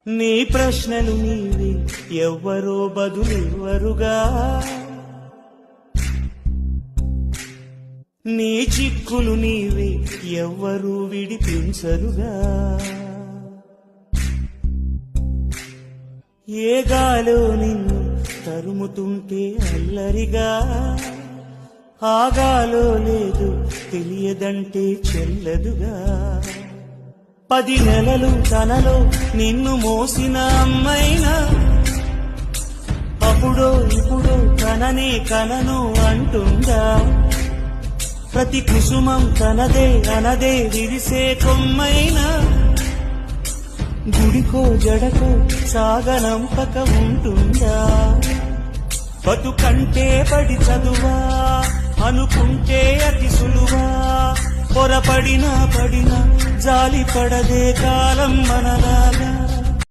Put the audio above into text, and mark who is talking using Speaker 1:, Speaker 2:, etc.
Speaker 1: నీ ప్రశ్నలు నీవే ఎవ్వరో బదులెవ్వరుగా, నీ చిక్కులు నీవే ఎవ్వరూ విడిపించరుగా. ఏ గాలో నిన్ను తరుముతుంటే అల్లరిగా, ఆగాలో లేదు తెలియదంటే చెల్లదుగా. 10 నెలలు తనలో నిన్ను మోసిన అమ్మైనా, అప్పుడో ఇప్పుడో కననే కనను అంటుందా. ప్రతి కుసుమం తనదే అనదే విరిసే కొమ్మైనా, గుడికో జడకో సాగనంపక ఉంటుందా. బతుకంటే పడి చదువా అనుకుంటే అతి సులువా, పొరపడినా పడినా జాలి పడదే కాలం మనలాగా.